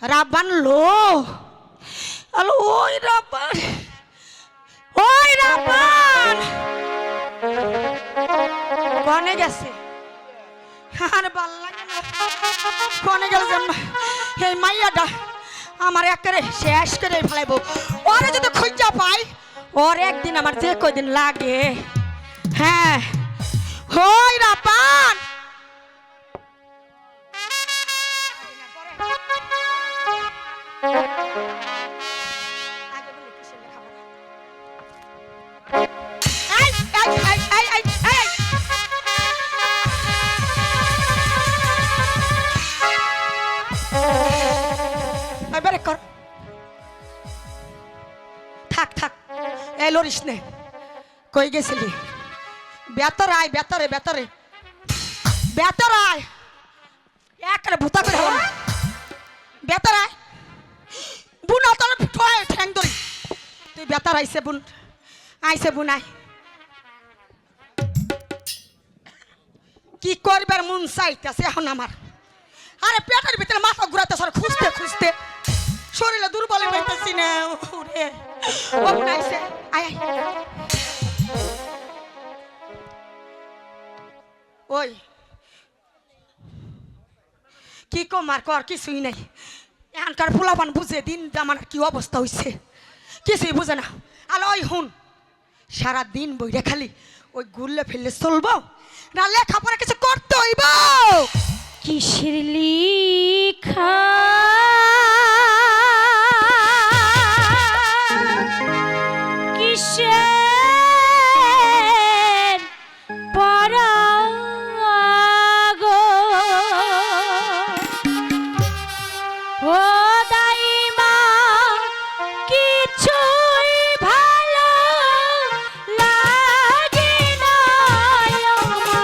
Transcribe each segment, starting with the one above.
রাব্বান লো আলো ওই রাব্বান কনে গেছে আর ভাল লাগে না কনে গেল এই মাইয়াটা আমার একেবারে শেষ করে ফেলাইব ওরে যদি খুঁজা পাই ওর একদিন আমার যে কয়দিন লাগে হ্যাঁ ওই রাব্বান থাক থাক এই লরিস নে কই গেছিলি বেতর আয় বেতরে বেতরে বেতর আয় একরে ভূতা করে হলাম বেতর আয় বুন তোর ঠ্যাং ধরি তুই বেতর আইছে বুন আয় কি করবার মন চাইতেছে এখন আমার আরে পেটের ভিতরে মাথা ঘুরাতেছ খুঁজতে খুঁজতে শরীরে দুর্বল হইতেছি না ওরে ও বুন আইছে আয় ওই কি কমার কর কিছুই নাই এখানকার ফুলাপান বুঝে দিন আমার কি অবস্থা হইছে কিছুই বুঝে না আলো ওই হুন সারা দিন বইরে খালি ওই ঘুরলে ফেললে চলবো না লেখাপড়া কিছু করতে হইব কিসের লিখা কিসের পড়া গো ও দাইমা কিছুই ভালো লাগে না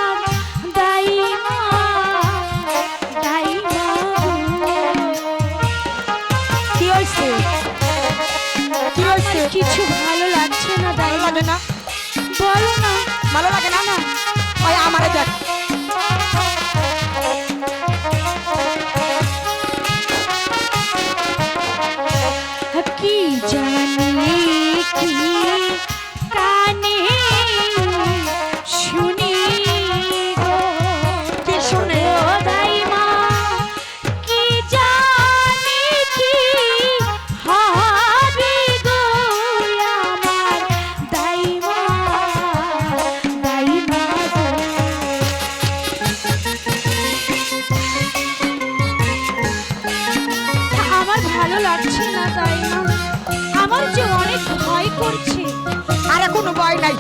আমার দাইমা দাইমা কি হইছে কি হইছে কিছু ভালো লাগছে না ভালো লাগে না বলো না ভালো লাগে না না ওই আমারে দেখ কি জানি কি কানে শুনি গো কি শুনে ও দাইমা কি জানি কি হবে গো আমার দাইমা দাইমা গো আমার ভালো লাগছে না দাইমা আমার যে অনেক ভয় করছে আরে কোনো ভয় নাই